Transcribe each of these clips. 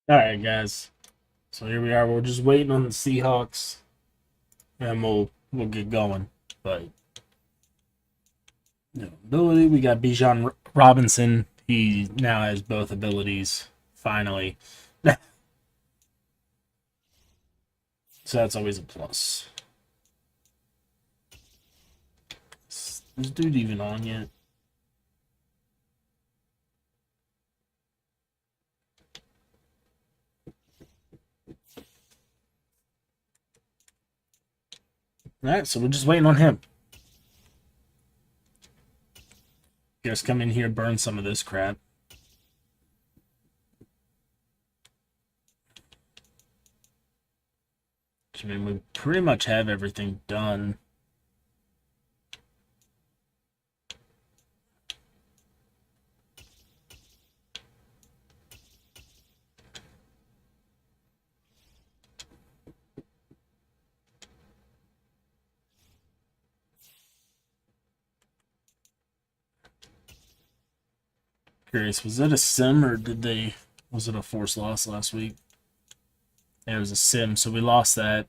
All right, guys. So here we are. We're just waiting on the Seahawks, and we'll get going. But ability, we got Bijan Robinson. He now has both abilities. Finally, so that's always a plus. Is this dude even on yet? All right, so we're just waiting on him. Just come in here, burn some of this crap. I mean, we pretty much have everything done. Curious, was that a sim or was it a forced loss last week? Yeah, it was a sim, so we lost that.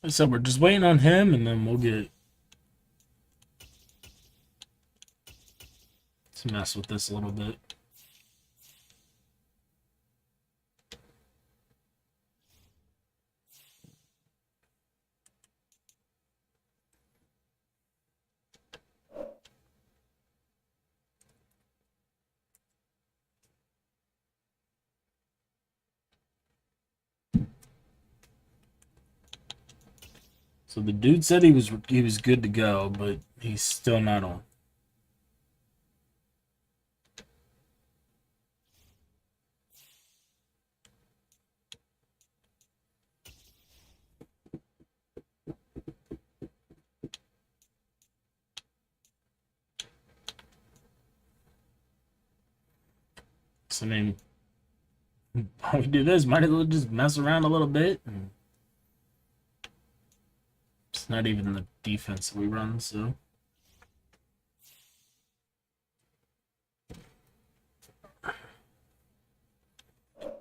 So we're just waiting on him, and then we'll get to mess with this a little bit. So the dude said he was good to go, but he's still not on. So I mean, while we do this, might as well just mess around a little bit. It's not even the defense we run, so.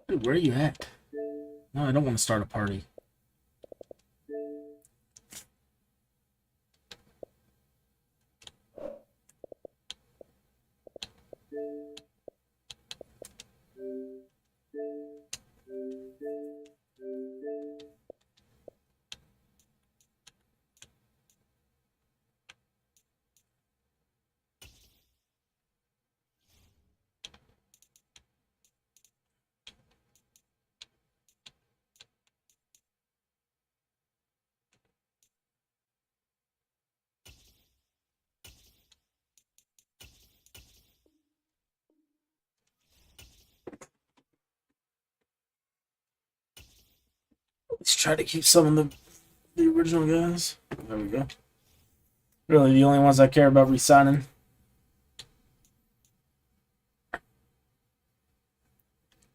Dude, where are you at? No, I don't want to start a party. Let's try to keep some of the original guys. There we go. Really, the only ones I care about resigning.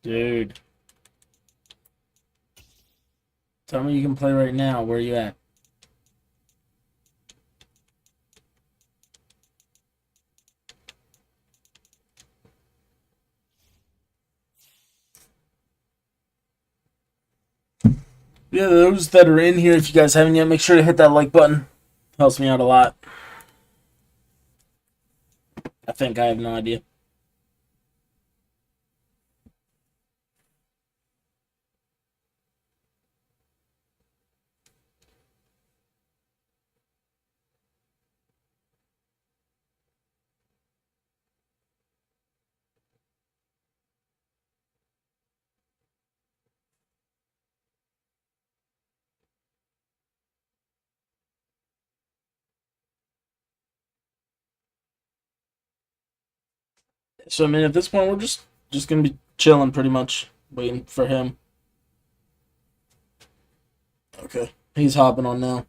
Dude, tell me you can play right now. Where are you at? Yeah, those that are in here, if you guys haven't yet, make sure to hit that like button. Helps me out a lot. I think I have no idea. So I mean, at this point, we're just gonna be chilling, pretty much, waiting for him. Okay, he's hopping on now.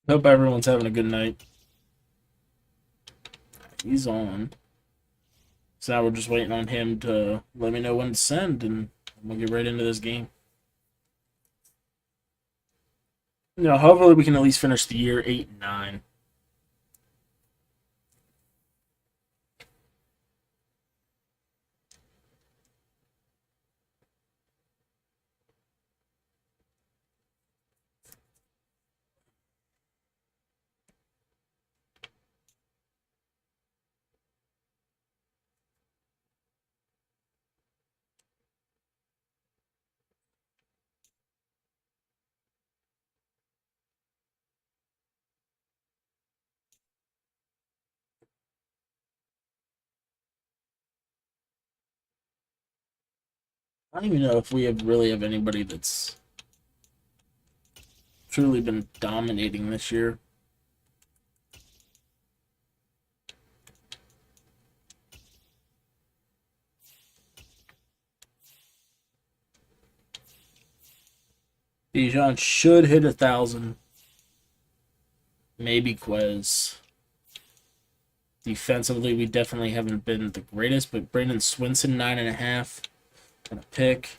Hope everyone's having a good night. He's on. So now we're just waiting on him to let me know when to send, and we'll get right into this game. Hopefully we can at least finish the year 8-9. I don't even know if we really have anybody that's truly been dominating this year. Bijan should hit 1,000. Maybe Quez. Defensively, we definitely haven't been the greatest, but Brandon Swinson 9.5 and a pick.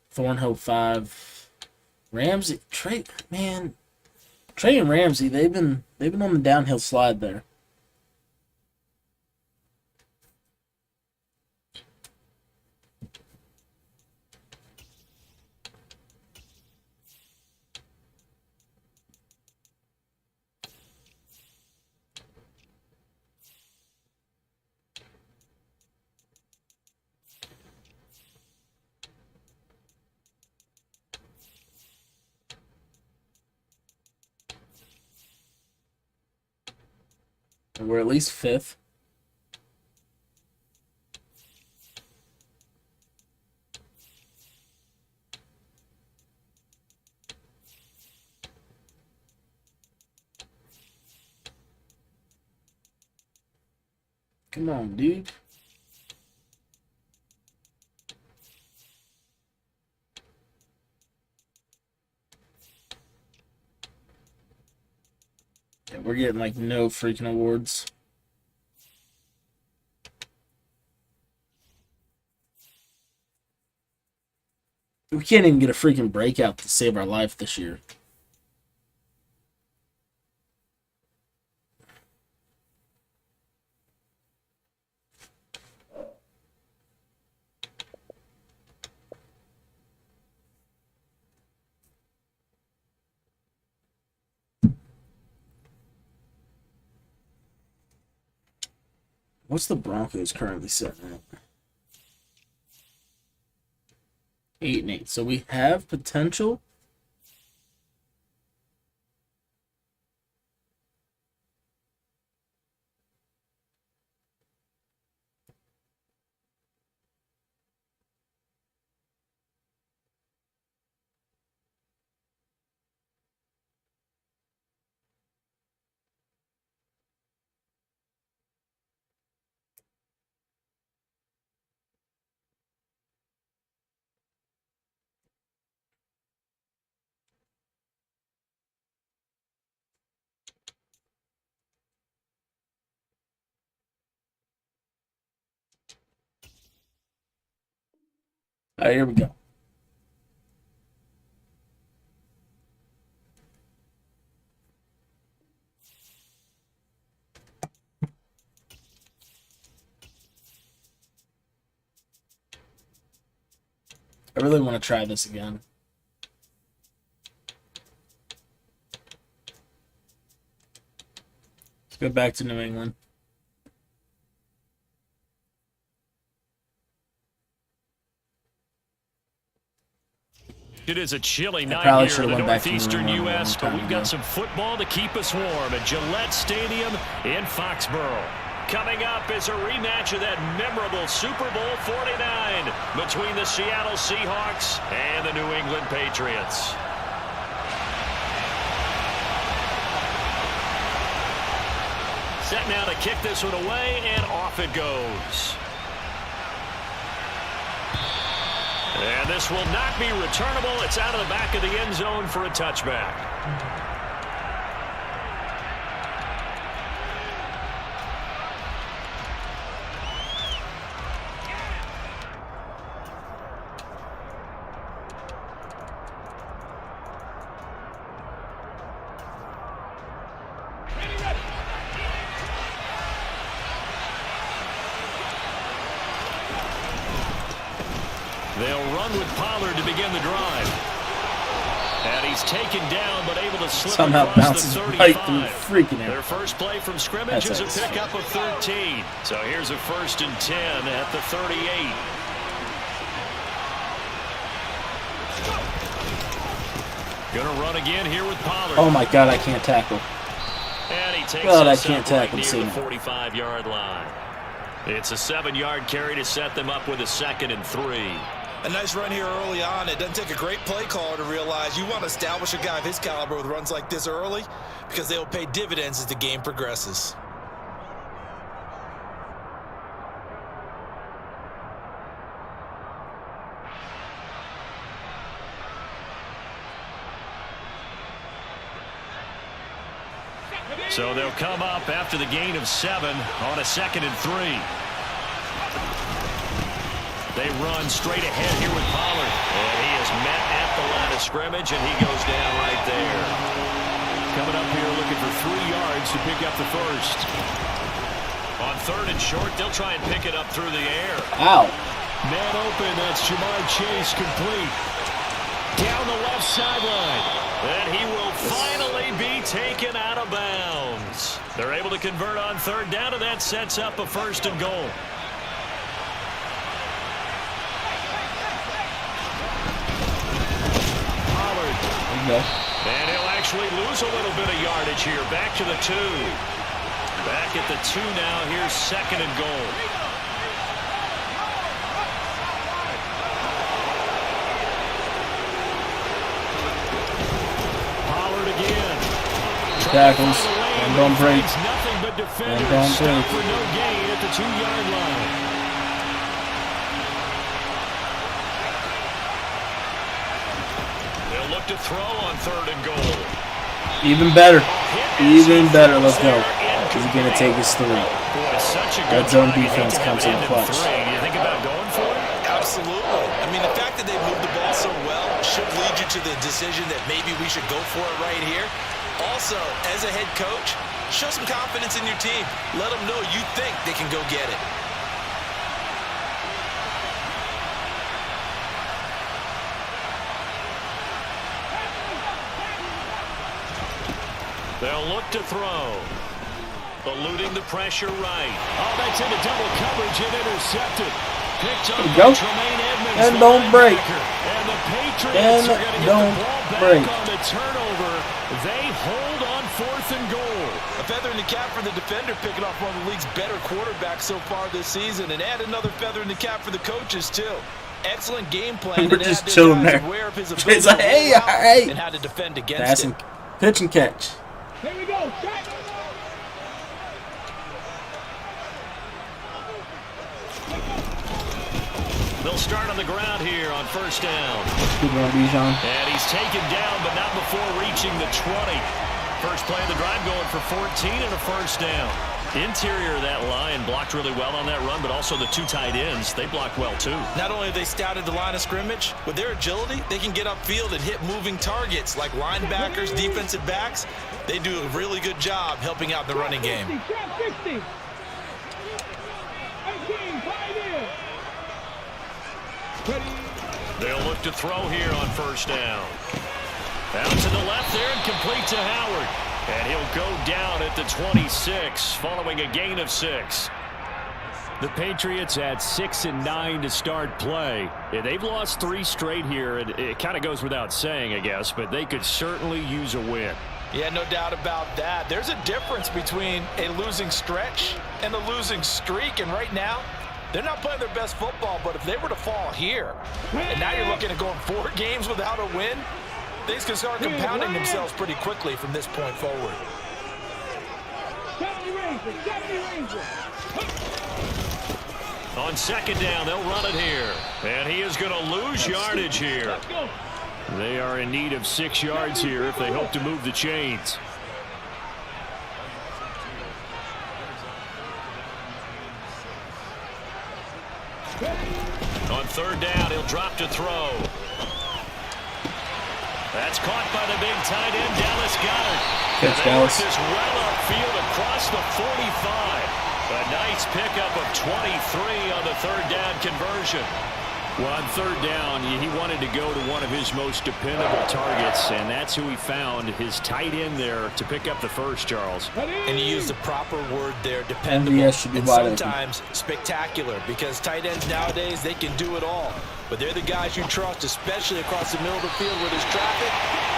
Thornhill 5. Ramsey, Trey and Ramsey, they've been on the downhill slide there. We're at least 5th. Come on, dude. Yeah, we're getting like no freaking awards. We can't even get a freaking breakout to save our life this year. What's the Broncos currently sitting at? 8-8. So we have potential. All right, here we go. I really want to try this again. Let's go back to New England. It is a chilly night here in the northeastern U.S., but we've got some football to keep us warm at Gillette Stadium in Foxborough. Coming up is a rematch of that memorable Super Bowl 49 between the Seattle Seahawks and the New England Patriots. Set now to kick this one away, and off it goes. And this will not be returnable. It's out of the back of the end zone for a touchback. They'll run with Pollard to begin the drive. And he's taken down, but able to slip somehow across bounces the 35. right through freaking air. Their first play from scrimmage is a pickup of 13. So here's a 1st and 10 at the 38. Gonna run again here with Pollard. Oh my God, I can't tackle. And he takes God, I us can't up tackle right near the Cena. 45-yard line. It's a 7-yard carry to set them up with a 2nd and 3. A nice run here early on. It doesn't take a great play caller to realize you want to establish a guy of his caliber with runs like this early because they will pay dividends as the game progresses. So they'll come up after the gain of 7 on a 2nd and 3. They run straight ahead here with Pollard. And he is met at the line of scrimmage, and he goes down right there. Coming up here looking for 3 yards to pick up the first. On 3rd and short, they'll try and pick it up through the air. Ow. Man open, that's Jamar Chase complete. Down the left sideline. And he will finally be taken out of bounds. They're able to convert on 3rd down, and that sets up a 1st and goal. And he'll actually lose a little bit of yardage here. Back to the 2. Back at the 2 now. Here's 2nd and goal. Pollard again. Tackles. And don't break. Nothing but defenders. And don't break. For no gain at the 2-yard line. Look to throw on 3rd and goal. Even better. Even better. Let's go. He's going to take his 3. That zone defense comes in clutch. Do you think about going for it? Absolutely. I mean, the fact that they moved the ball so well should lead you to the decision that maybe we should go for it right here. Also, as a head coach, show some confidence in your team. Let them know you think they can go get it. They'll look to throw. Eluding the pressure right. Oh, that's into double coverage and intercepted. Picked up by Tremaine Edmonds. And don't break. And the Patriots are going to get the ball back on the turnover. They hold on 4th and goal. A feather in the cap for the defender, picking off one of the league's better quarterbacks so far this season. And add another feather in the cap for the coaches, too. Excellent game plan. We're just chilling there. It's like, hey, all right. And how to defend against it. Pitch and catch. Here we go. They'll start on the ground here on 1st down. Good run, Bijan. And he's taken down, but not before reaching the 20. First play of the drive going for 14 and a 1st down. Interior of that line blocked really well on that run, but also the 2 tight ends, they blocked well too. Not only have they scouted the line of scrimmage, with their agility, they can get upfield and hit moving targets like linebackers, defensive backs. They do a really good job helping out the running game. 60. 18, They'll look to throw here on 1st down. Out to the left there and complete to Howard. And he'll go down at the 26 following a gain of 6. The Patriots at 6 and 9 to start play. Yeah, they've lost 3 straight here, and it kind of goes without saying, I guess, but they could certainly use a win. Yeah, no doubt about that. There's a difference between a losing stretch and a losing streak, and right now, they're not playing their best football, but if they were to fall here, and now you're looking at going 4 games without a win, things can start compounding themselves pretty quickly from this point forward. On 2nd down, they'll run it here. And he is going to lose yardage here. They are in need of 6 yards here if they hope to move the chains. On 3rd down, he'll drop to throw. That's caught by the big tight end, Dallas Goedert. Catch, Dallas. This well upfield across the 45. A nice pickup of 23 on the 3rd down conversion. Well, on third down, he wanted to go to one of his most dependable targets, and that's who he found, his tight end there, to pick up the first, Charles. And you use the proper word there, dependable, and sometimes spectacular, because tight ends nowadays, they can do it all. But they're the guys you trust, especially across the middle of the field where there's traffic.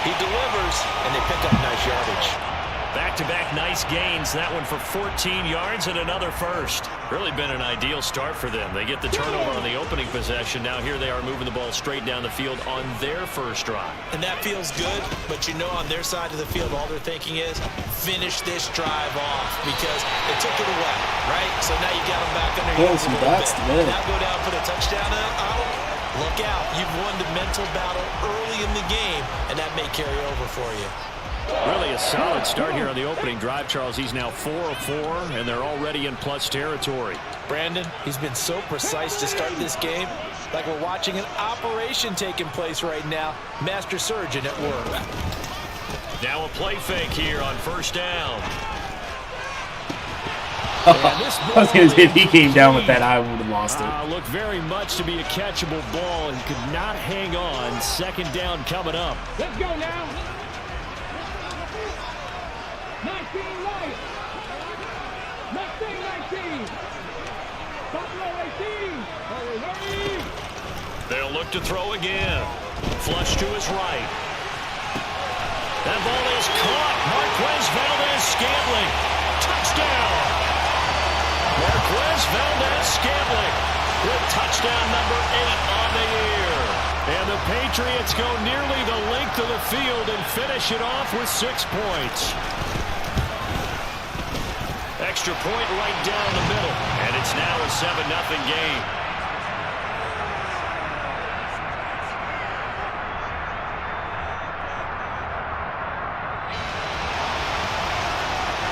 He delivers, and they pick up nice yardage. Back-to-back nice gains, that one for 14 yards and another first. Really been an ideal start for them. They get the turnover on the opening possession. Now here they are moving the ball straight down the field on their first drive. And that feels good, but you know on their side of the field, all they're thinking is finish this drive off because they took it away, right? So now you got them back under your heels a little bit. Now go down, put a touchdown out. Look out. You've won the mental battle early in the game, and that may carry over for you. Really a solid start here on the opening drive, Charles. He's now 4 of 4, and they're already in plus territory. Brandon, he's been so precise to start this game, like we're watching an operation taking place right now. Master surgeon at work. Now a play fake here on first down. I was going to say, if he came down with that, I would have lost it. Looked very much to be a catchable ball and could not hang on. Second down coming up. Let's go now. 19 right. Mustang 19. Buffalo 18. Hurry. They'll look to throw again. Flush to his right. That ball is caught. Marquez Valdez-Scantling. Touchdown. Marquez Valdez-Scantling with touchdown number 8 on the year. And the Patriots go nearly the length of the field and finish it off with 6 points. Extra point right down the middle, and it's now a 7-0 game.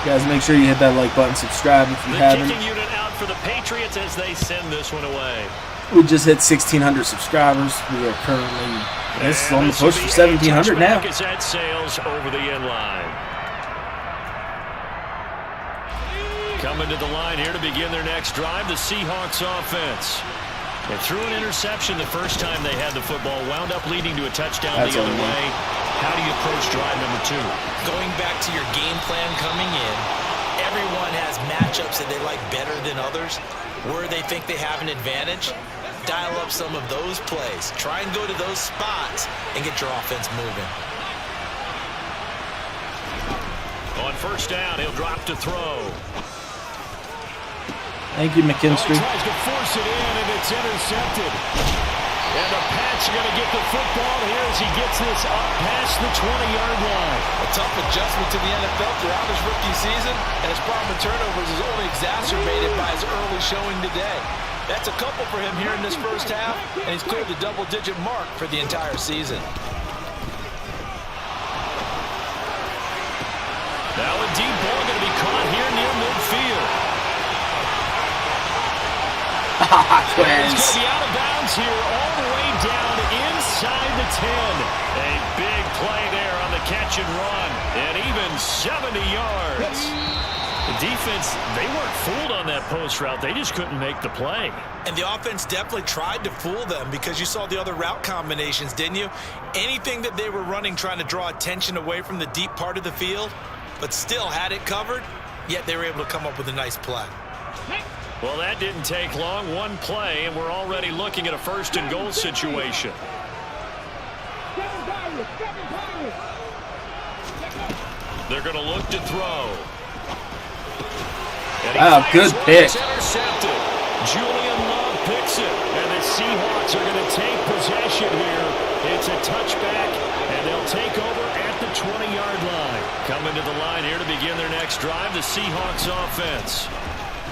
Guys, make sure you hit that like button, subscribe if you haven't. The kicking unit out for the Patriots as they send this one away. We just hit 1,600 subscribers. We are currently on the push for 1,700 now. As that sails over the end line. Coming to the line here to begin their next drive, the Seahawks offense. They threw an interception the first time they had the football, wound up leading to a touchdown the other way. How do you approach drive number 2? Going back to your game plan coming in, everyone has matchups that they like better than others. Where they think they have an advantage, dial up some of those plays. Try and go to those spots and get your offense moving. On first down, he'll drop to throw. Thank you, McKinstry. Tries to force it in, and it's intercepted. And the Pats are going to get the football here as he gets this up past the 20-yard line. A tough adjustment to the NFL throughout his rookie season, and his problem with turnovers is only exacerbated by his early showing today. That's a couple for him here in this first half, and he's cleared the double-digit mark for the entire season. Now a deep ball going to be caught here near midfield. He's going to be out of bounds here all the way down inside the 10. A big play there on the catch and run. And even 70 yards. The defense, they weren't fooled on that post route. They just couldn't make the play. And the offense definitely tried to fool them because you saw the other route combinations, didn't you? Anything that they were running trying to draw attention away from the deep part of the field, but still had it covered, yet they were able to come up with a nice play. Well, that didn't take long. One play, and we're already looking at a first-and-goal situation. They're going to look to throw. Wow, good pick. Intercepted. Julian Love picks it, and the Seahawks are going to take possession here. It's a touchback, and they'll take over at the 20-yard line. Coming to the line here to begin their next drive, the Seahawks offense.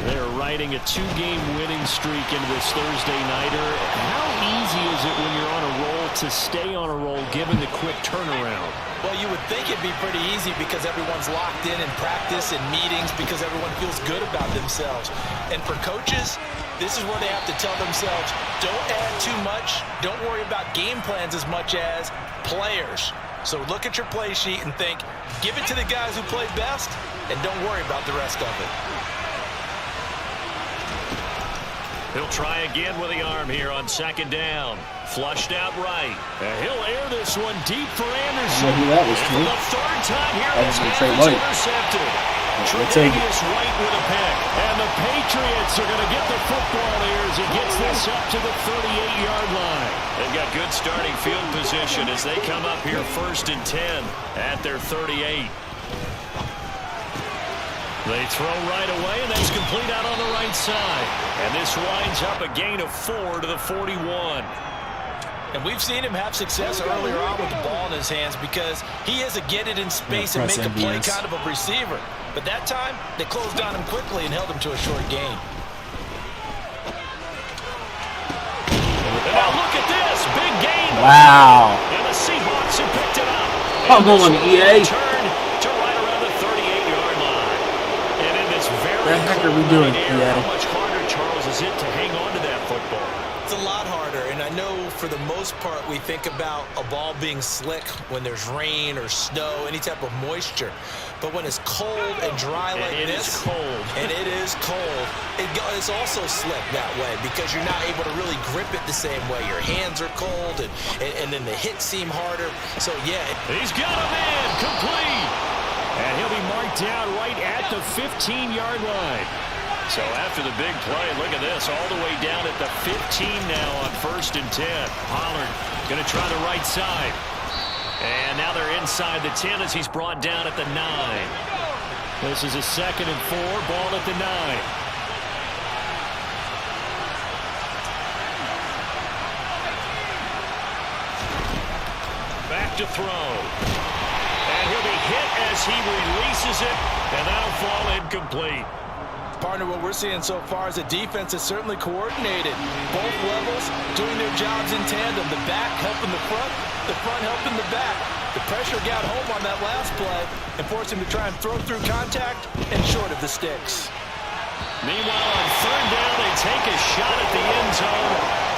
They're riding a 2-game winning streak into this Thursday nighter. How easy is it when you're on a roll to stay on a roll given the quick turnaround? Well, you would think it'd be pretty easy because everyone's locked in practice and meetings because everyone feels good about themselves. And for coaches, this is where they have to tell themselves, don't add too much. Don't worry about game plans as much as players. So look at your play sheet and think, give it to the guys who play best and don't worry about the rest of it. He'll try again with the arm here on second down. Flushed out right. And he'll air this one deep for Anderson. I know who that was, and too. for the third time here, That this was half Trey is White. intercepted. We'll take it. Tre'Davious White with a pick. And the Patriots are going to get the football here as he gets this up to the 38-yard line. They've got good starting field position as they come up here 1st and 10 at their 38. They throw right away, and that's complete out on the right side. And this winds up a gain of 4 to the 41. And we've seen him have success earlier on with the ball in his hands because he is a get it in space and make a play kind of a receiver. But that time, they closed on him quickly and held him to a short gain. And now look at this, big gain. Wow. And the Seahawks have picked it up. Come on, EA. Turn to right around the 38-yard line. And in this very What the heck are we doing, EA? how much harder, Charles, is it to hang on to that football? It's a lot harder, and I know for the most part we think about a ball being slick when there's rain or snow, any type of moisture. But when it's cold and dry like this, and it is cold, it's also slick that way because you're not able to really grip it the same way. Your hands are cold, and then the hits seem harder. So, yeah. He's got a man complete. And he'll be marked down right at the 15-yard line. So after the big play, look at this, all the way down at the 15 now on 1st and 10. Pollard going to try the right side. And now they're inside the 10 as he's brought down at the 9. This is a 2nd and 4, ball at the 9. Back to throw. And he'll be hit as he releases it, and that'll fall incomplete. Partner, what we're seeing so far is the defense is certainly coordinated. Both levels doing their jobs in tandem. The back helping the front helping the back. The pressure got home on that last play and forced him to try and throw through contact and short of the sticks. Meanwhile, on 3rd down, they take a shot at the end zone,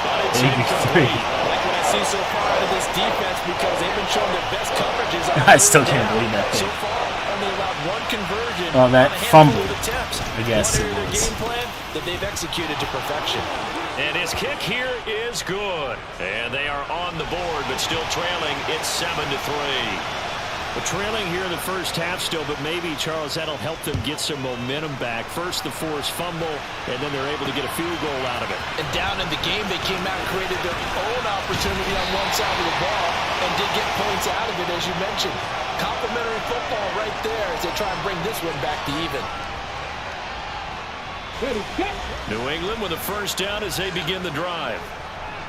but it's incomplete. I like what I see so far out of this defense because they've been showing their best coverages. I still can't believe that So thing. far, only allowed 1 conversion. Oh, that on a fumble. handful of attempts. I guess One it area of their was. game plan that they've executed to perfection. And his kick here is good. And they are on the board, but still trailing. It's 7-3. But trailing here in the first half still, but maybe, Charles, that'll help them get some momentum back. First, the forced fumble, and then they're able to get a field goal out of it. And down in the game, they came out and created their own opportunity on one side of the ball and did get points out of it, as you mentioned. Complimentary football right there as they try and bring this one back to even. New England with a 1st down as they begin the drive.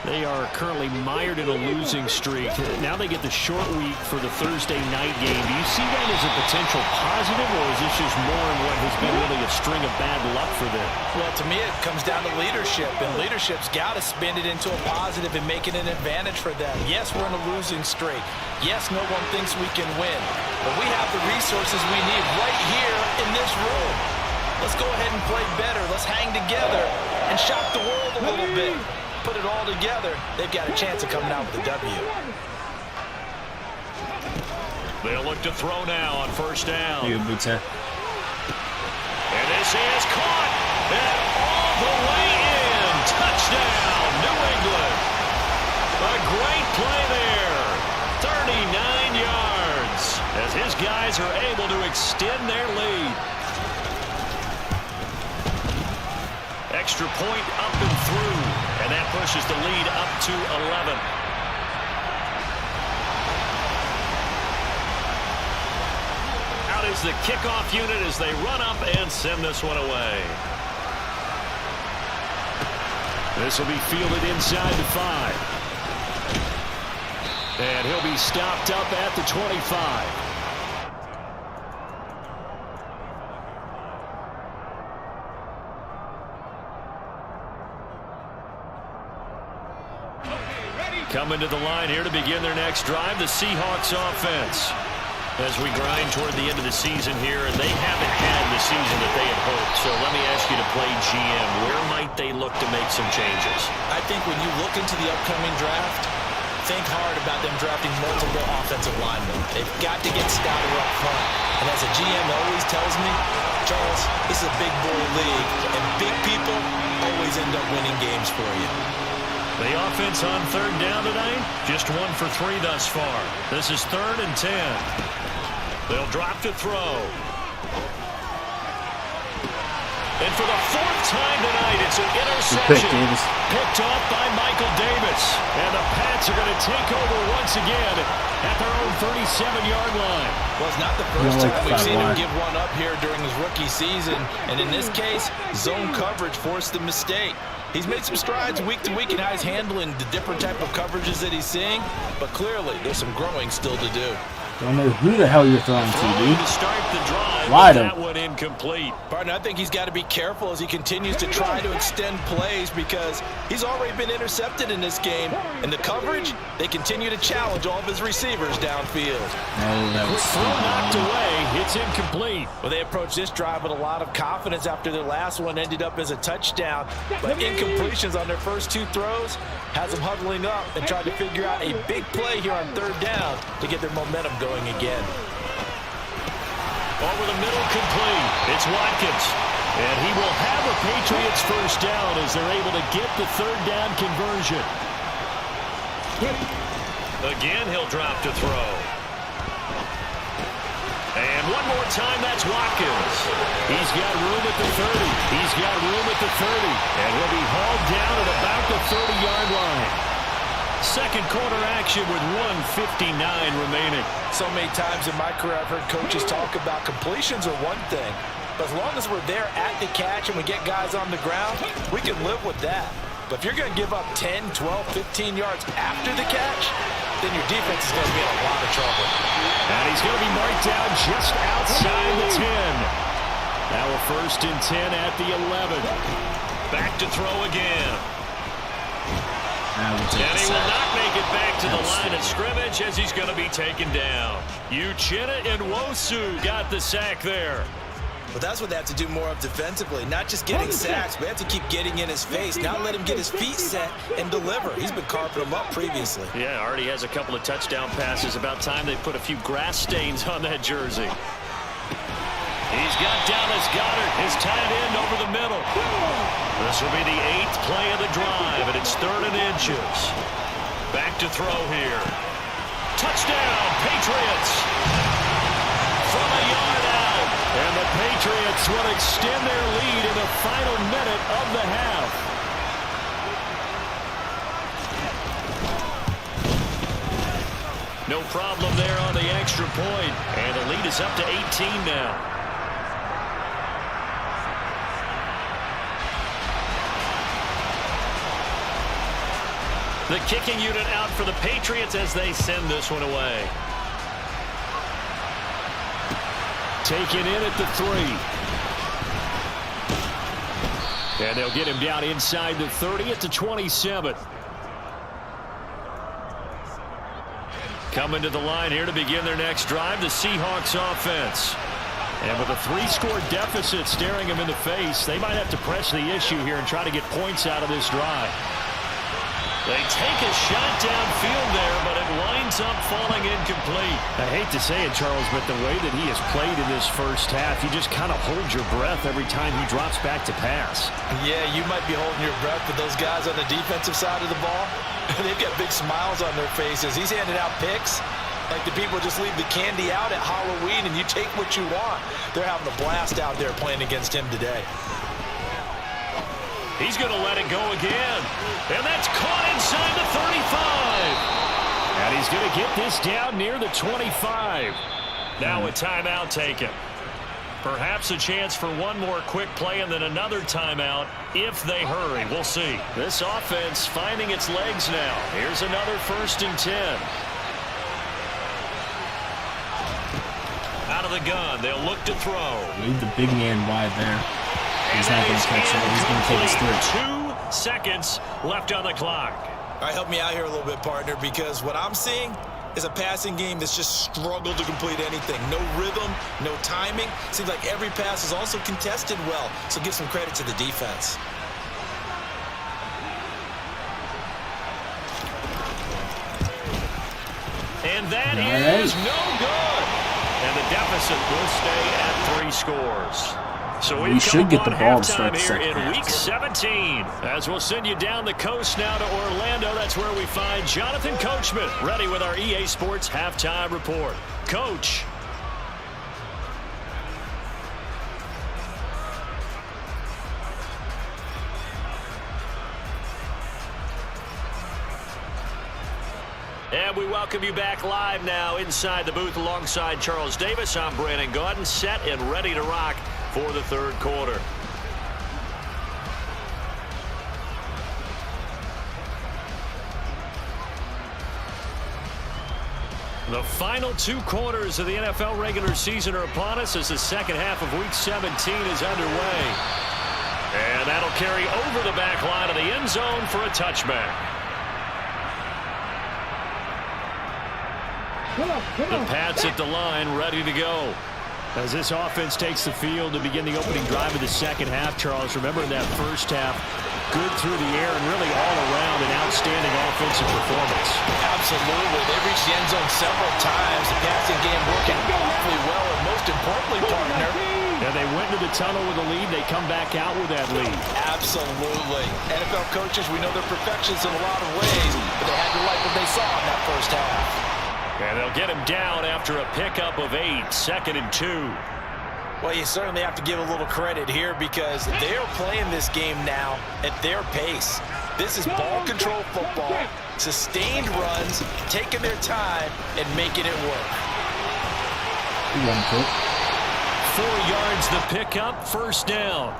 They are currently mired in a losing streak. Now they get the short week for the Thursday night game. Do you see that as a potential positive, or is this just more in what has been really a string of bad luck for them? Well, to me, it comes down to leadership, and leadership's got to spin it into a positive and make it an advantage for them. Yes, we're in a losing streak. Yes, no one thinks we can win, but we have the resources we need right here in this room. Let's go ahead and play better. Let's hang together and shock the world a little bit. Put it all together, they've got a chance of coming out with a W. They'll look to throw now on 1st down. You boots it. And this is caught. And all the way in. Touchdown, New England. A great play there. 39 yards as his guys are able to extend their lead. Extra point up and through, and that pushes the lead up to 11. Out is the kickoff unit as they run up and send this one away. This will be fielded inside the 5. And he'll be stopped up at the 25. Coming to the line here to begin their next drive, the Seahawks offense. As we grind toward the end of the season here, and they haven't had the season that they had hoped. So let me ask you to play GM. Where might they look to make some changes? I think when you look into the upcoming draft, think hard about them drafting multiple offensive linemen. They've got to get stouter up front. And as a GM always tells me, Charles, this is a big boy league, and big people always always end up winning games for you. The offense on third down tonight, just 1 for 3 thus far. This is 3rd and 10. They'll drop to throw. And for the 4th time tonight, it's an interception. Picked off by Michael Davis. And the Pats are going to take over once again at their own 37-yard line. Well, it's not the first time we've seen him give one up here during his rookie season. And in this case, zone coverage forced the mistake. He's made some strides week to week in how he's handling the different type of coverages that he's seeing. But clearly, there's some growing still to do. Don't know who the hell you're throwing to, dude. To start the drive, Wide that open. one incomplete. Partner, I think he's got to be careful as he continues to try to extend plays because he's already been intercepted in this game. And the coverage, they continue to challenge all of his receivers downfield. Oh, that was Throw knocked away. It's incomplete. Well, they approached this drive with a lot of confidence after their last one ended up as a touchdown. But incompletions on their first 2 throws has them huddling up and trying to figure out a big play here on 3rd down to get their momentum going again. Over the middle, complete. It's Watkins. And he will have a Patriots first down as they're able to get the 3rd down conversion. Again, he'll drop to throw. And one more time, that's Watkins. He's got room at the 30. He's got room at the 30. And he'll be hauled down at about the 30-yard line. Second quarter action with 1:59 remaining. So many times in my career, I've heard coaches talk about completions are one thing. But as long as we're there at the catch and we get guys on the ground, we can live with that. But if you're going to give up 10, 12, 15 yards after the catch, then your defense is going to be in a lot of trouble. And he's going to be marked down just outside the 10. Now a 1st and 10 at the 11. Back to throw again. And he will not make it back to the line of scrimmage as he's going to be taken down. Uchenna and Nwosu got the sack there. But that's what they have to do more of defensively, not just getting sacks, but they have to keep getting in his face, not let him get his feet set and deliver. He's been carving them up previously. Yeah, already has a couple of touchdown passes. About time they put a few grass stains on that jersey. He's got Dallas Goedert, his tight end, over the middle. This will be the 8th play of the drive, and it's 3rd and inches. Back to throw here. Touchdown, Patriots! From a yard out. And the Patriots will extend their lead in the final minute of the half. No problem there on the extra point. And the lead is up to 18 now. The kicking unit out for the Patriots as they send this one away. Taken in at the 3. And they'll get him down inside the 30 at the 27. Coming to the line here to begin their next drive, the Seahawks offense. And with a 3-score deficit staring them in the face, they might have to press the issue here and try to get points out of this drive. They take a shot downfield there, but it winds up falling incomplete. I hate to say it, Charles, but the way that he has played in this first half, you just kind of hold your breath every time he drops back to pass. Yeah, you might be holding your breath, but those guys on the defensive side of the ball, they've got big smiles on their faces. He's handing out picks like the people just leave the candy out at Halloween and you take what you want. They're having a blast out there playing against him today. He's going to let it go again. And that's caught inside the 35. And he's going to get this down near the 25. Now a timeout taken. Perhaps a chance for one more quick play and then another timeout if they hurry. We'll see. This offense finding its legs now. Here's another 1st and 10. Out of the gun. They'll look to throw. Leave the big man wide there. He's not going to catch it. He's going to take his 3. 2 seconds left on the clock. All right, help me out here a little bit, partner, because what I'm seeing is a passing game that's just struggled to complete anything. No rhythm, no timing. Seems like every pass is also contested well, so give some credit to the defense. And that is no good. And the deficit will stay at 3 scores. So we should get the ball to start halftime the here second in half. Week 17. As we'll send you down the coast now to Orlando. That's where we find Jonathan Coachman ready with our EA Sports halftime report. Coach. And we welcome you back live now inside the booth alongside Charles Davis. I'm Brandon Gaudin, set and ready to rock for the third quarter. The final 2 quarters of the NFL regular season are upon us as the second half of Week 17 is underway. And that'll carry over the back line of the end zone for a touchback. The Pats at the line, ready to go. As this offense takes the field to begin the opening drive of the second half, Charles, remember in that first half, good through the air and really all around an outstanding offensive performance. Absolutely. They reached the end zone several times. The passing game working awfully well, and most importantly, partner. And they went into the tunnel with a lead. They come back out with that lead. Absolutely. NFL coaches, we know they're perfectionists in a lot of ways, but they had to like what they saw in that first half. And they'll get him down after a pickup of 8, 2nd and 2. Well, you certainly have to give a little credit here because they're playing this game now at their pace. This is ball control football, sustained runs, taking their time, and making it work. 4 yards the pickup, first down.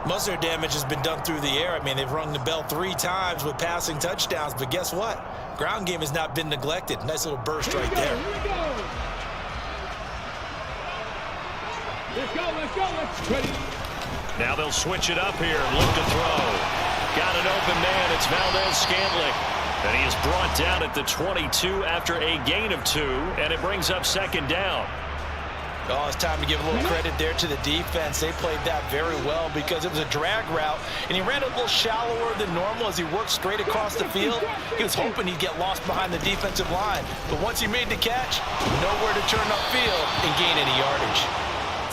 Most of their damage has been done through the air. I mean, they've rung the bell 3 times with passing touchdowns, but guess what? Ground game has not been neglected. Nice little burst right there. Let's go. Ready. Now they'll switch it up here and look to throw. Got an open man. It's Valdez-Scantling. And he is brought down at the 22 after a gain of 2, and it brings up second down. Oh, it's time to give a little credit there to the defense. They played that very well because it was a drag route, and he ran a little shallower than normal as he worked straight across the field. He was hoping he'd get lost behind the defensive line, but once he made the catch, nowhere to turn upfield and gain any yardage.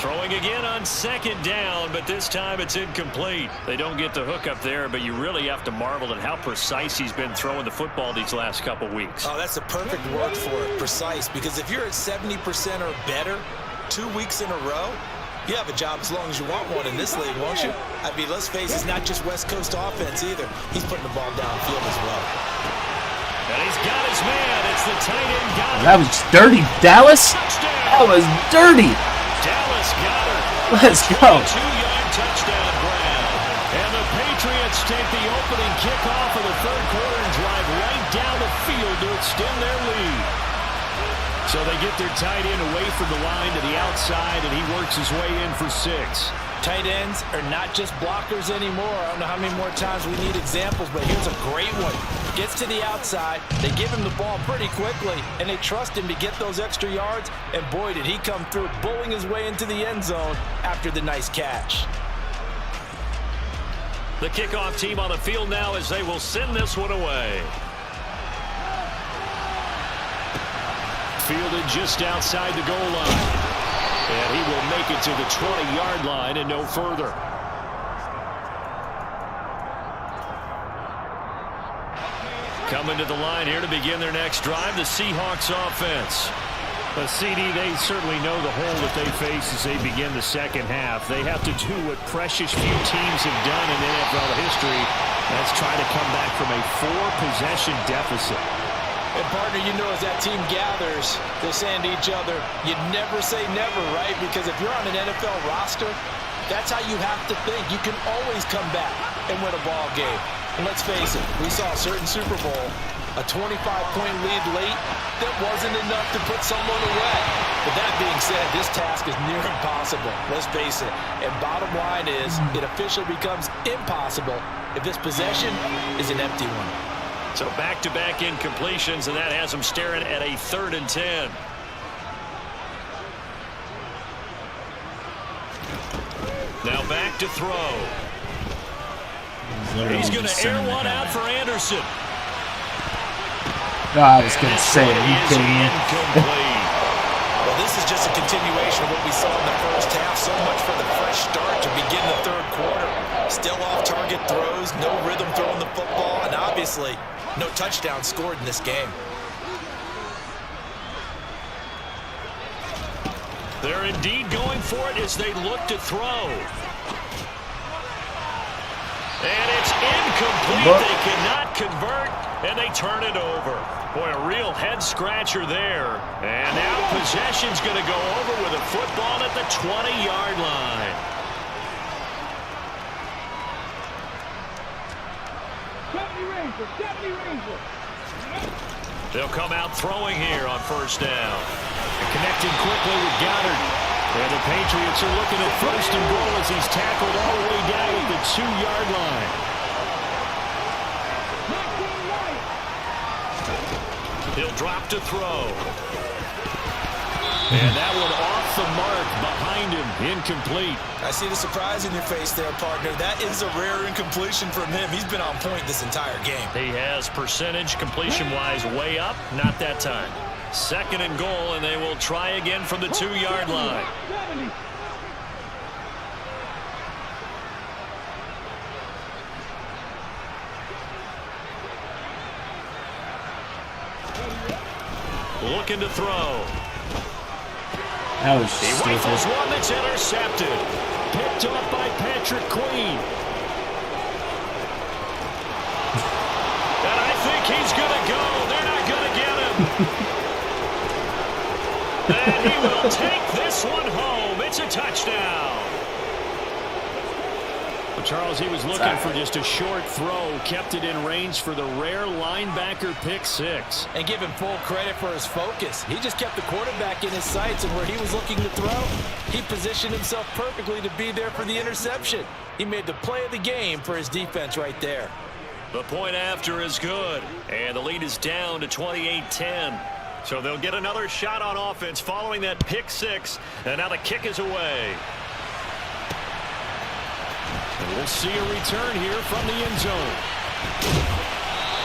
Throwing again on second down, but this time it's incomplete. They don't get the hook up there, but you really have to marvel at how precise he's been throwing the football these last couple weeks. Oh, that's the perfect word for it, precise, because if you're at 70% or better 2 weeks in a row, you have a job as long as you want one in this league, won't you? I mean, let's face it, it's not just West Coast offense either. He's putting the ball downfield as well. And he's got his man. It's the tight end. That was dirty, Dallas. That was dirty. Dallas got her. Let's go. 2-yard touchdown grab. And the Patriots take the opening kickoff of the third quarter and drive right down the field to extend their lead. So they get their tight end away from the line to the outside, and he works his way in for 6. Tight ends are not just blockers anymore. I don't know how many more times we need examples, but here's a great one. Gets to the outside, they give him the ball pretty quickly, and they trust him to get those extra yards, and boy, did he come through, bullying his way into the end zone after the nice catch. The kickoff team on the field now as they will send this one away. Fielded just outside the goal line. And he will make it to the 20-yard line and no further. Coming to the line here to begin their next drive, the Seahawks offense. But CD, they certainly know the hole that they face as they begin the second half. They have to do what precious few teams have done in NFL history. That's try to come back from a 4-possession deficit. And, partner, you know as that team gathers, they're saying to each other, you never say never, right? Because if you're on an NFL roster, that's how you have to think. You can always come back and win a ball game. And let's face it, we saw a certain Super Bowl, a 25-point lead late, that wasn't enough to put someone away. But that being said, this task is near impossible. Let's face it. And bottom line is, it officially becomes impossible if this possession is an empty one. So back-to-back incompletions, and that has them staring at a 3rd and 10. Now back to throw. He's going to air one out for Anderson. I was going to say it. Well, this this is just a continuation of what we saw in the first half. So much for the fresh start to begin the third quarter. Still off-target throws, no rhythm throwing the football, and obviously no touchdown scored in this game. They're indeed going for it as they look to throw. And it's incomplete. They cannot convert, and they turn it over. Boy, a real head-scratcher there. And now possession's going to go over with a football at the 20-yard line. 70 Rangers. They'll come out throwing here on first down. Connecting quickly with Goddard. And the Patriots are looking at first and goal as he's tackled all the way down at the 2-yard line. He'll drop to throw. And that one off the mark behind him. Incomplete. I see the surprise in your face there, partner. That is a rare incompletion from him. He's been on point this entire game. He has percentage completion-wise way up. Not that time. Second and goal, and they will try again from the 2-yard line. Looking to throw. That was He stupid. rifles one that's intercepted. Picked up by Patrick Queen. And I think he's going to go. They're not going to get him. And he will take this one home. It's a touchdown. Well, Charles, he was looking for just a short throw. Kept it in range for the rare linebacker pick six. And give him full credit for his focus. He just kept the quarterback in his sights, and where he was looking to throw, he positioned himself perfectly to be there for the interception. He made the play of the game for his defense right there. The point after is good, and the lead is down to 28-10. So they'll get another shot on offense following that pick six, and now the kick is away. And we'll see a return here from the end zone.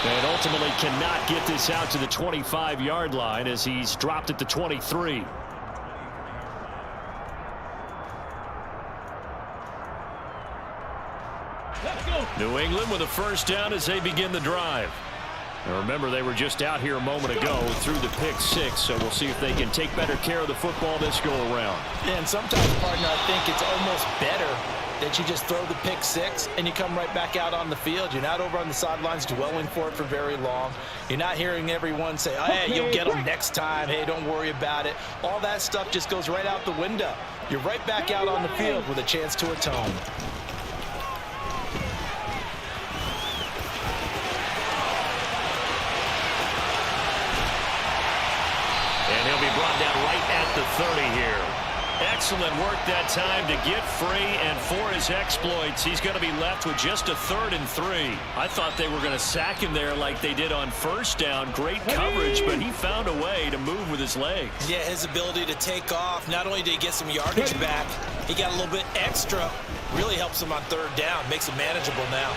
And ultimately cannot get this out to the 25-yard line as he's dropped at the 23. New England with a first down as they begin the drive. And remember, they were just out here a moment ago through the pick six, so we'll see if they can take better care of the football this go around. And sometimes, partner, I think it's almost better that you just throw the pick six and you come right back out on the field. You're not over on the sidelines dwelling for it for very long. You're not hearing everyone say, oh, hey, you'll get them next time. Hey, don't worry about it. All that stuff just goes right out the window. You're right back out on the field with a chance to atone. And he'll be brought down right at the 30 here. Excellent work that time to get free, and for his exploits, he's going to be left with just a 3rd and 3. I thought they were going to sack him there like they did on first down. Great coverage, but he found a way to move with his legs. Yeah, his ability to take off, not only did he get some yardage back, he got a little bit extra. Really helps him on 3rd down, makes it manageable now.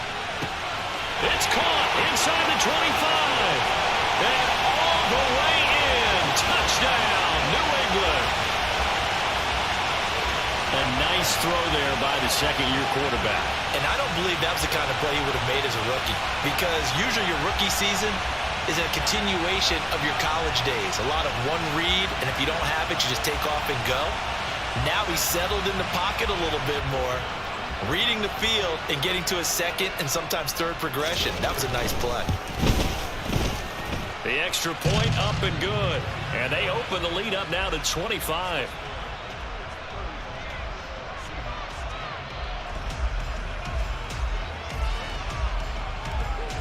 It's caught inside the 25. And all the way in. Touchdown, New England. A nice throw there by the second-year quarterback. And I don't believe that was the kind of play he would have made as a rookie, because usually your rookie season is a continuation of your college days. A lot of one read, and if you don't have it, you just take off and go. Now he's settled in the pocket a little bit more, reading the field and getting to a second and sometimes third progression. That was a nice play. The extra point up and good. And they open the lead up now to 25.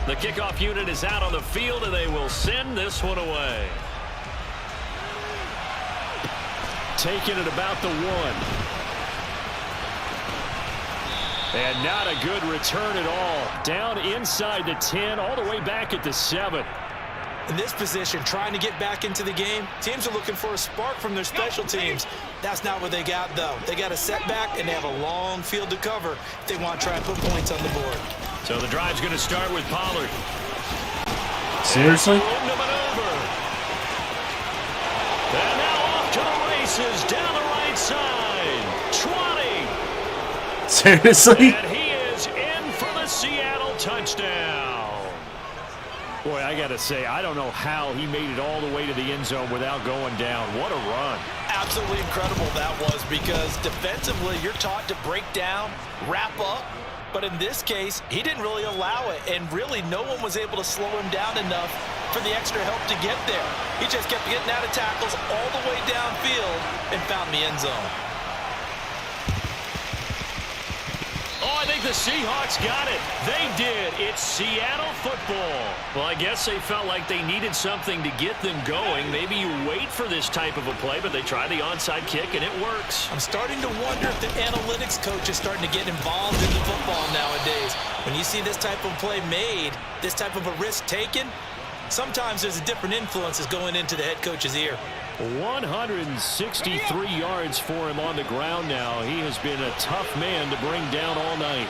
The kickoff unit is out on the field, and they will send this one away. Taking it about the 1. And not a good return at all. Down inside the 10, all the way back at the 7. In this position, trying to get back into the game, teams are looking for a spark from their special teams. That's not what they got, though. They got a setback, and they have a long field to cover if they want to try and put points on the board. So the drive's going to start with Pollard. Seriously? And now off to the races. passes down the right side. 20. Seriously? And he is in for the Seattle touchdown. Boy, I got to say, I don't know how he made it all the way to the end zone without going down. What a run. Absolutely incredible that was, because defensively you're taught to break down, wrap up, but in this case he didn't really allow it, and really no one was able to slow him down enough for the extra help to get there. He just kept getting out of tackles all the way downfield and found the end zone. Oh, I think the Seahawks got it. They did. It's Seattle football. Well, I guess they felt like they needed something to get them going. Maybe you wait for this type of a play, but they try the onside kick, and it works. I'm starting to wonder if the analytics coach is starting to get involved in the football nowadays. When you see this type of play made, this type of a risk taken, sometimes there's a different influences going into the head coach's ear. 163 yards for him on the ground now. He has been a tough man to bring down all night.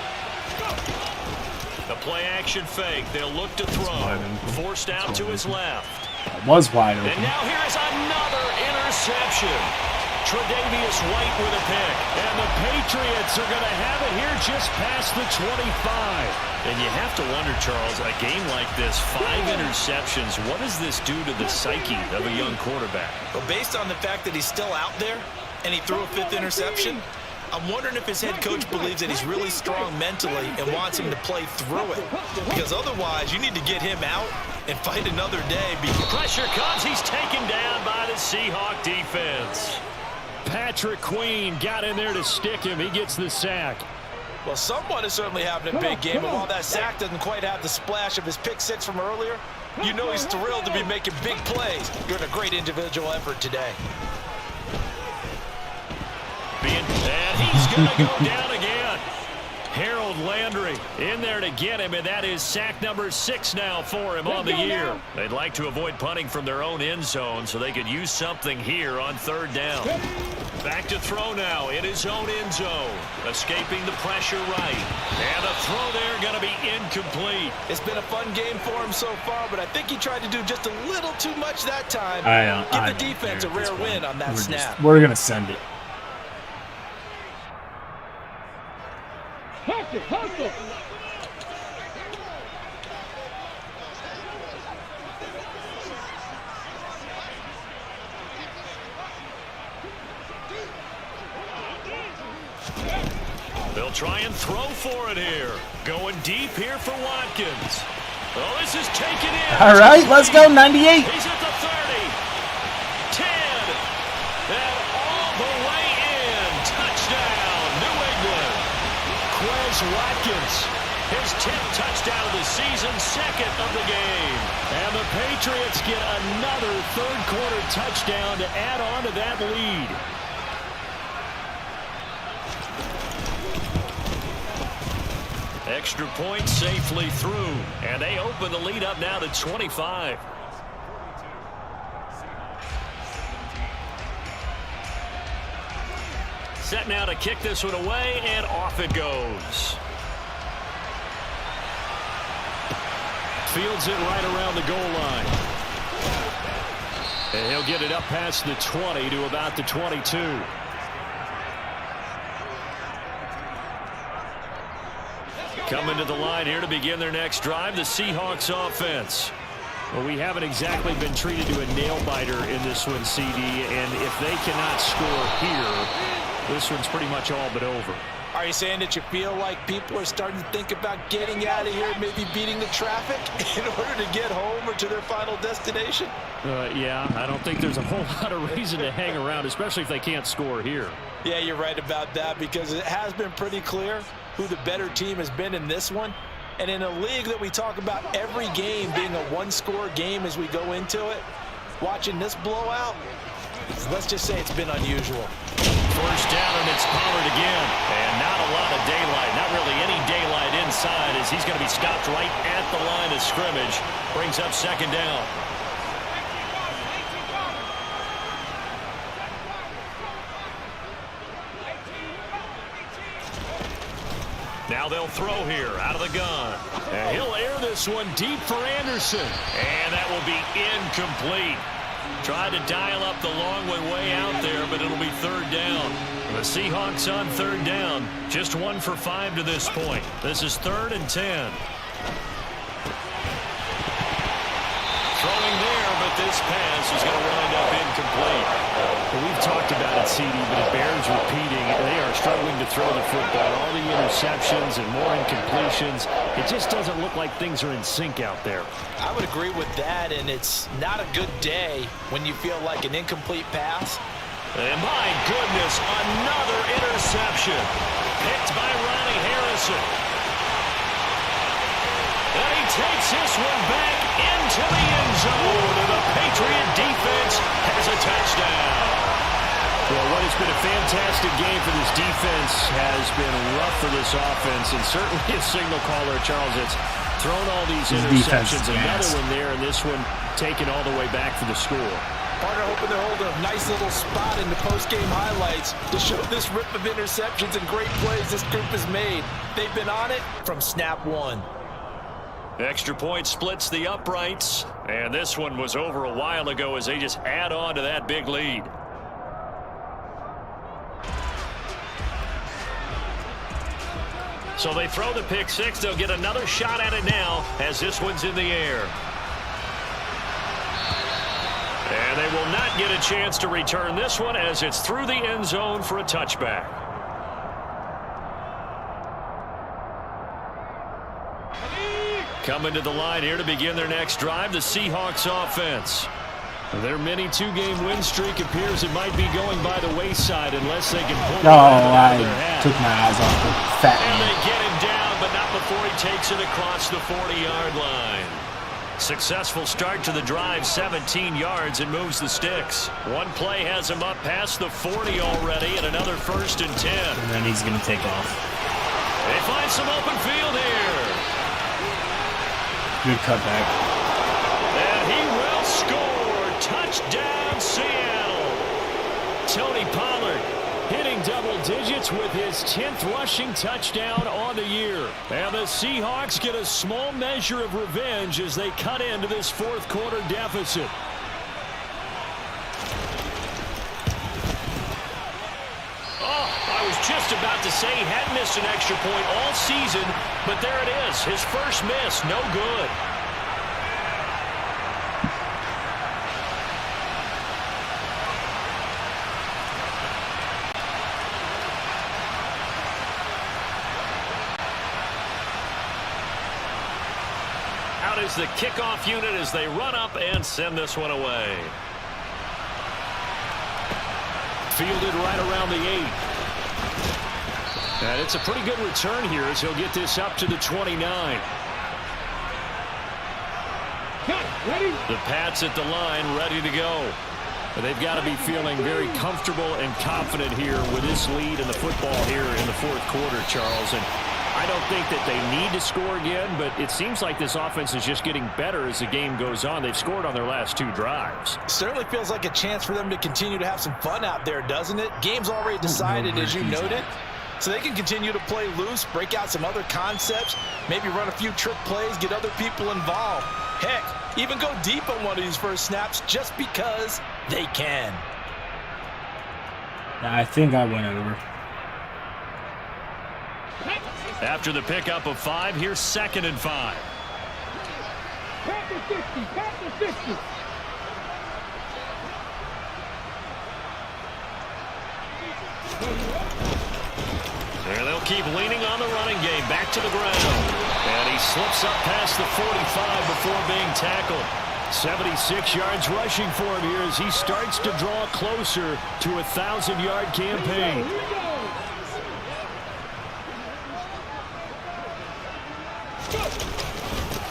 The play action fake. They'll look to throw. Forced out to his left. It was wide open. And now here is another interception. Tre'Davious White with a pick. And the Patriots are going to have it here just past the 25. And you have to wonder, Charles, a game like this, 5 interceptions, what does this do to the psyche of a young quarterback? Well, based on the fact that he's still out there and he threw a 5th interception, I'm wondering if his head coach believes that he's really strong mentally and wants him to play through it. Because otherwise, you need to get him out and fight another day. Pressure comes. He's taken down by the Seahawk defense. Patrick Queen got in there to stick him. He gets the sack. Well, someone is certainly having a big game, and while that sack doesn't quite have the splash of his pick 6 from earlier, you know he's thrilled to be making big plays. You're in a great individual effort today. And he's going to go down again. Harold Landry in there to get him, and that is sack number 6 now for him on the year. They'd like to avoid punting from their own end zone so they could use something here on 3rd down. Back to throw now in his own end zone. Escaping the pressure right. And a throw there going to be incomplete. It's been a fun game for him so far, but I think he tried to do just a little too much that time. Give the defense a rare win on that snap. We're going to send it. Hustle, hustle. They'll try and throw for it here. Going deep here for Watkins. Oh, this is taken in. All right, let's go, 98. He's at the 30. 10. And all the way in. Touchdown, New England. Quez Watkins, his 10th touchdown of the season, 2nd of the game. And the Patriots get another 3rd quarter touchdown to add on to that lead. Extra point safely through, and they open the lead up now to 25. Set now to kick this one away, and off it goes. Fields it right around the goal line. And he'll get it up past the 20 to about the 22. Coming to the line here to begin their next drive, the Seahawks offense. Well, we haven't exactly been treated to a nail-biter in this one, CD, and if they cannot score here, this one's pretty much all but over. Are you saying that you feel like people are starting to think about getting out of here, maybe beating the traffic in order to get home or to their final destination? Yeah, I don't think there's a whole lot of reason to hang around, especially if they can't score here. Yeah, you're right about that, because it has been pretty clear who the better team has been in this one. And in a league that we talk about every game being a one-score game as we go into it, watching this blowout, let's just say it's been unusual. First down, and it's Pollard again. And not a lot of daylight, not really any daylight inside, as he's going to be stopped right at the line of scrimmage. Brings up 2nd down. Now they'll throw here out of the gun. And he'll air this one deep for Anderson. And that will be incomplete. Tried to dial up the long way out there, but it'll be third down. The Seahawks on third down. Just 1 for 5 to this point. This is 3rd and 10. Throwing there, but this pass is going to wind up incomplete. Well, we've talked about it, CD, but it bears repeating. They are struggling to throw the football. All the interceptions and more incompletions. It just doesn't look like things are in sync out there. I would agree with that, and it's not a good day when you feel like an incomplete pass. And my goodness, another interception. Picked by Ronnie Harrison. And he takes this one back into the end zone, and the Patriot defense has a touchdown. Well, what has been a fantastic game for this defense has been rough for this offense, and certainly a signal caller, Charles, that's thrown all these interceptions. Another one there, and this one taken all the way back for the score. Partner hoping they're holding a nice little spot in the post-game highlights to show this rip of interceptions and great plays this group has made. They've been on it from snap one. Extra point splits the uprights, and this one was over a while ago as they just add on to that big lead. So they throw the pick six. They'll get another shot at it now as this one's in the air. And they will not get a chance to return this one as it's through the end zone for a touchback. Coming to the line here to begin their next drive, the Seahawks offense. Their mini two-game win streak appears it might be going by the wayside unless they can pull it out of their hat. Took my eyes off the fat And man. they get him down, but not before he takes it across the 40-yard line. Successful start to the drive, 17 yards, and moves the sticks. One play has him up past the 40 already, and another 1st and 10. And then he's going to take off. They find some open field here. Good cutback. And he will score. Touchdown, Seattle. Tony Pollard hitting double digits with his 10th rushing touchdown on the year. And the Seahawks get a small measure of revenge as they cut into this fourth quarter deficit. Oh, I was just about to say he hadn't missed an extra point all season, but there it is. His first miss, no good. Is the kickoff unit as they run up and send this one away. Fielded right around the 8. And it's a pretty good return here as he'll get this up to the 29. The Pats at the line ready to go. But they've got to be feeling very comfortable and confident here with this lead in the football here in the fourth quarter, Charles. And I don't think that they need to score again, but it seems like this offense is just getting better as the game goes on. They've scored on their last 2 drives. Certainly feels like a chance for them to continue to have some fun out there, doesn't it? Game's already decided, as you noted. So they can continue to play loose, break out some other concepts, maybe run a few trick plays, get other people involved. Heck, even go deep on one of these first snaps just because they can. I think I went over. After the pickup of 5, here's 2nd and 5. Pat the 50, pat the 50. And they'll keep leaning on the running game. Back to the ground. And he slips up past the 45 before being tackled. 76 yards rushing for him here as he starts to draw closer to a 1,000-yard campaign.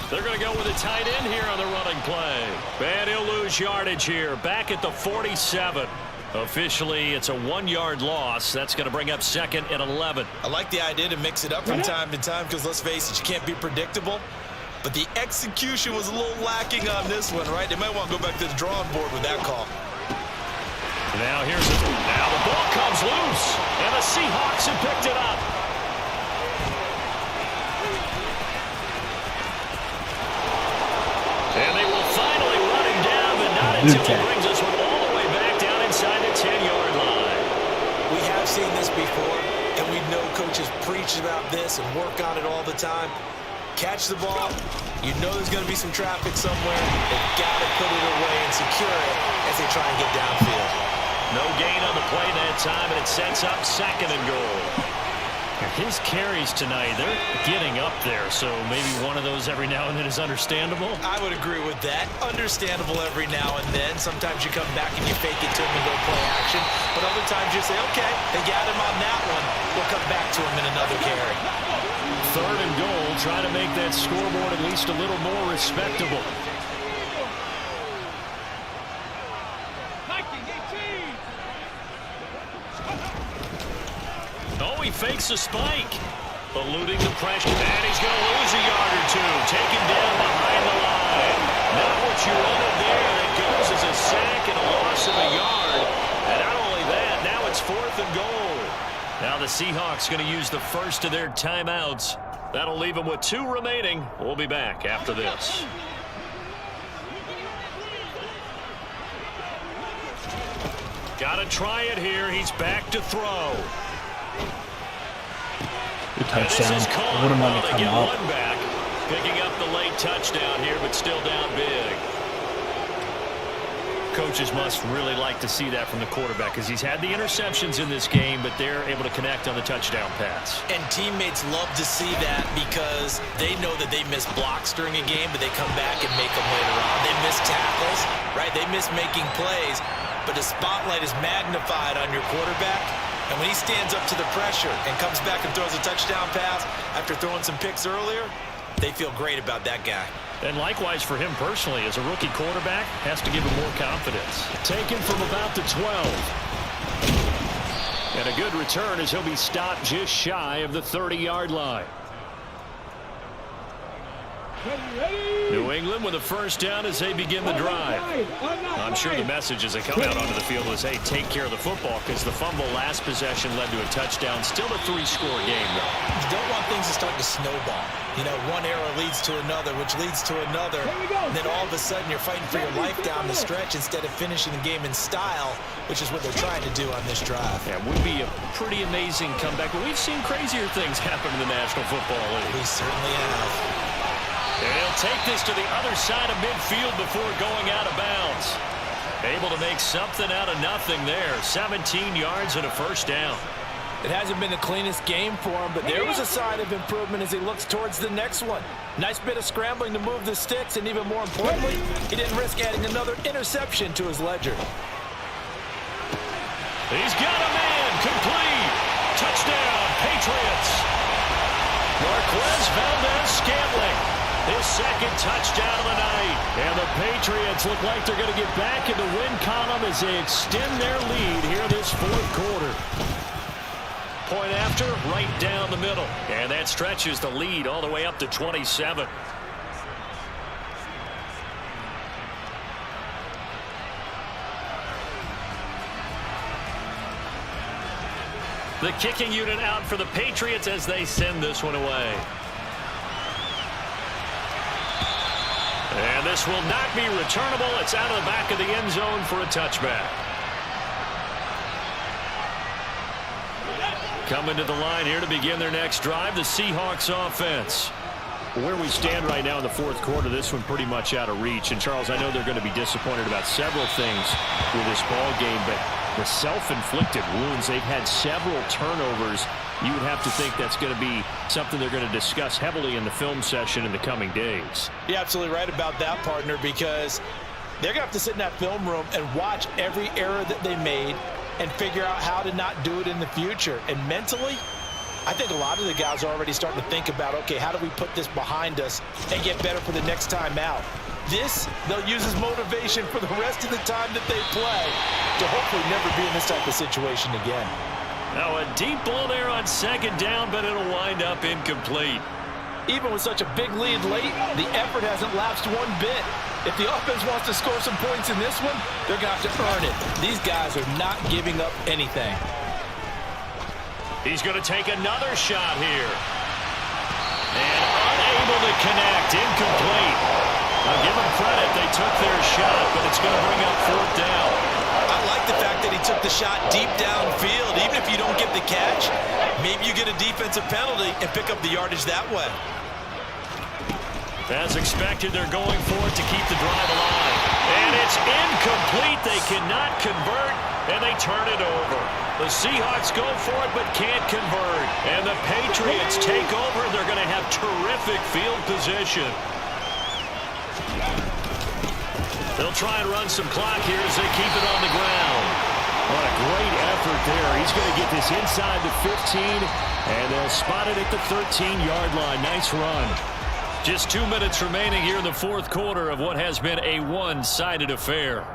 They're going to go with a tight end here on the running play. And he'll lose yardage here. Back at the 47. Officially, it's a 1-yard loss. That's going to bring up 2nd and 11. I like the idea to mix it up from time to time because, let's face it, you can't be predictable. But the execution was a little lacking on this one, right? They might want to go back to the drawing board with that call. Now here's it. Now the ball comes loose. And the Seahawks have picked it up. And they will finally run him down, but not until he brings us one all the way back down inside the 10-yard line. We have seen this before, and we know coaches preach about this and work on it all the time. Catch the ball. You know there's going to be some traffic somewhere. They've got to put it away and secure it as they try and get downfield. No gain on the play that time, and it sets up 2nd and goal. His carries tonight, they're getting up there, so maybe one of those every now and then is understandable. I would agree with that. Understandable every now and then. Sometimes you come back and you fake it to him and go play action. But other times you say, okay, they got him on that one. We'll come back to him in another carry. 3rd and goal, trying to make that scoreboard at least a little more respectable. Oh, he fakes a spike. Eluding the pressure. And he's going to lose a yard or two. Taken down behind the line. Not what you wanted there. It goes as a sack and a loss of a yard. And not only that, now it's 4th and goal. Now the Seahawks going to use the first of their timeouts. That'll leave them with 2 remaining. We'll be back after this. Got to try it here. He's back to throw. Good touchdown. I wouldn't let me come up. One back. Picking up the late touchdown here, but still down big. Coaches must really like to see that from the quarterback because he's had the interceptions in this game, but they're able to connect on the touchdown pass. And teammates love to see that because they know that they miss blocks during a game, but they come back and make them later on. They miss tackles, right? They miss making plays, but the spotlight is magnified on your quarterback. And when he stands up to the pressure and comes back and throws a touchdown pass after throwing some picks earlier, they feel great about that guy. And likewise for him personally, as a rookie quarterback, has to give him more confidence. Taken from about the 12. And a good return as he'll be stopped just shy of the 30-yard line. New England with a first down as they begin the drive. I'm sure the message as they come out onto the field was, hey, take care of the football, because the fumble last possession led to a touchdown. Still a 3-score game, though. You don't want things to start to snowball. You know, one error leads to another, which leads to another. And then all of a sudden you're fighting for your life down the stretch instead of finishing the game in style, which is what they're trying to do on this drive. Yeah, it would be a pretty amazing comeback. But we've seen crazier things happen in the National Football League. We certainly have. And he'll take this to the other side of midfield before going out of bounds. Able to make something out of nothing there. 17 yards and a first down. It hasn't been the cleanest game for him, but there was a sign of improvement as he looks towards the next one. Nice bit of scrambling to move the sticks, and even more importantly, he didn't risk adding another interception to his ledger. He's got a man. Complete. Touchdown, Patriots. Marquez Valdez-Scantling. His 2nd touchdown of the night. And the Patriots look like they're going to get back in the win column as they extend their lead here this 4th quarter. Point after, right down the middle. And that stretches the lead all the way up to 27. The kicking unit out for the Patriots as they send this one away. And this will not be returnable. It's out of the back of the end zone for a touchback. Coming to the line here to begin their next drive, the Seahawks offense. Where we stand right now in the 4th quarter, this one pretty much out of reach. And, Charles, I know they're going to be disappointed about several things with this ball game, but the self-inflicted wounds, they've had several turnovers. You would have to think that's going to be something they're going to discuss heavily in the film session in the coming days. You're absolutely right about that, partner, because they're going to have to sit in that film room and watch every error that they made and figure out how to not do it in the future. And mentally, I think a lot of the guys are already starting to think about, okay, how do we put this behind us and get better for the next time out? This, they'll use as motivation for the rest of the time that they play to hopefully never be in this type of situation again. Now a deep ball there on 2nd down, but it'll wind up incomplete. Even with such a big lead late, the effort hasn't lapsed one bit. If the offense wants to score some points in this one, they're going to have to earn it. These guys are not giving up anything. He's going to take another shot here. And unable to connect, incomplete. I'll give them credit. They took their shot, but it's going to bring up 4th down. I like the fact that he took the shot deep downfield. Even if you don't get the catch, maybe you get a defensive penalty and pick up the yardage that way. As expected, they're going for it to keep the drive alive. And it's incomplete. They cannot convert, and they turn it over. The Seahawks go for it but can't convert. And the Patriots take over. They're going to have terrific field position. They'll try and run some clock here as they keep it on the ground. What a great effort there. He's going to get this inside the 15, and they'll spot it at the 13-yard line. Nice run. Just 2 minutes remaining here in the 4th quarter of what has been a one-sided affair.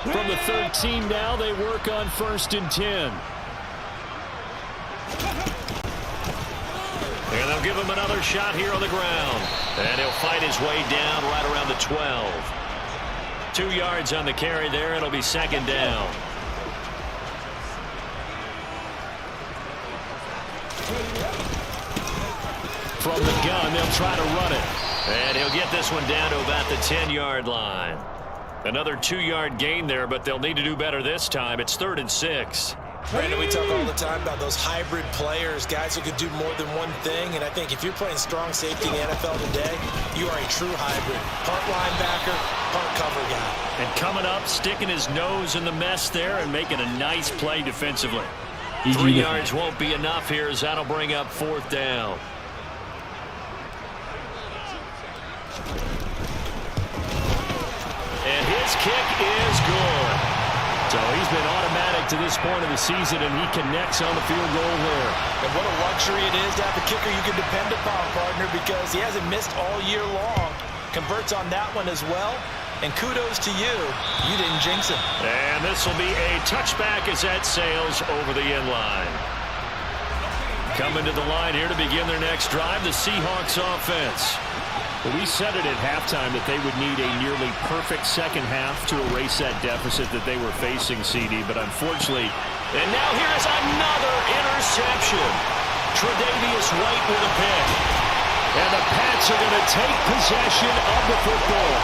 From the 13 now, they work on 1st and 10. And they'll give him another shot here on the ground. And he'll fight his way down right around the 12. 2 yards on the carry there. It'll be 2nd down. From the gun, they'll try to run it. And he'll get this one down to about the 10-yard line. Another 2-yard gain there, but they'll need to do better this time. It's 3rd and 6. Brandon, we talk all the time about those hybrid players, guys who could do more than one thing. And I think if you're playing strong safety in the NFL today, you are a true hybrid. Part linebacker, part cover guy. And coming up, sticking his nose in the mess there and making a nice play defensively. 3 yards won't be enough here as that'll bring up 4th down. And his kick is good. So he's been automatic to this point of the season, and he connects on the field goal there. And what a luxury it is to have a kicker you can depend upon, partner, because he hasn't missed all year long. Converts on that one as well. And kudos to you. You didn't jinx him. And this will be a touchback as that sails over the end line. Coming to the line here to begin their next drive, the Seahawks offense. Well, we said it at halftime that they would need a nearly perfect second half to erase that deficit that they were facing, CD, but unfortunately. And now here's another interception. Tre'Davious White with a pick. And the Pats are going to take possession of the football.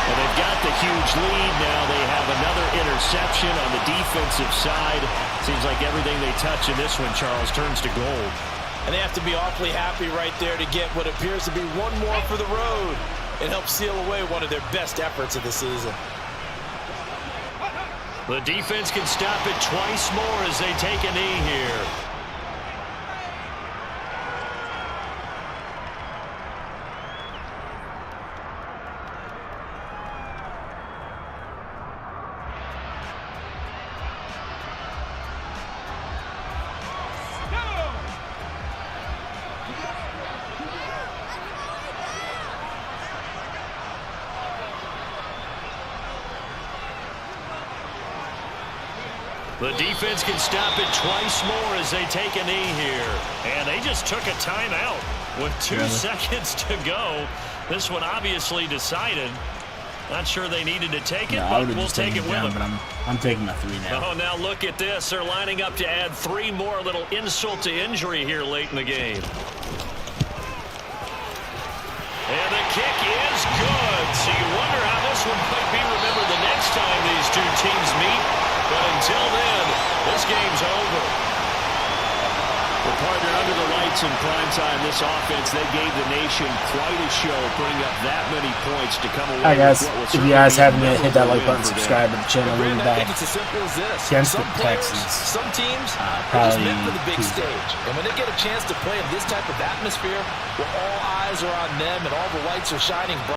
And they've got the huge lead now. They have another interception on the defensive side. Seems like everything they touch in this one, Charles, turns to gold. And they have to be awfully happy right there to get what appears to be one more for the road. It helps seal away one of their best efforts of the season. The defense can stop it twice more as they take a knee here. The defense can stop it twice more as they take a knee here. And they just took a timeout with 2 seconds to go. This one obviously decided. Not sure they needed to take it, but we'll take it with them. But I'm taking my 3 now. Oh, now look at this. They're lining up to add 3 more. A little insult to injury here late in the game. And the kick is good. So you wonder how this one might be remembered the next time these 2 teams meet. But until then, this game's over. Well, partner, under the lights in prime time, this offense, they gave the nation quite a show, putting up that many points to come away. Hi guys, if you guys haven't yet, hit that like button, subscribe to the channel. We'll be back it's as simple as this. against some the Texans. Some teams are probably just meant for the big Tuesday. stage. And when they get a chance to play in this type of atmosphere, where all eyes are on them and all the lights are shining bright,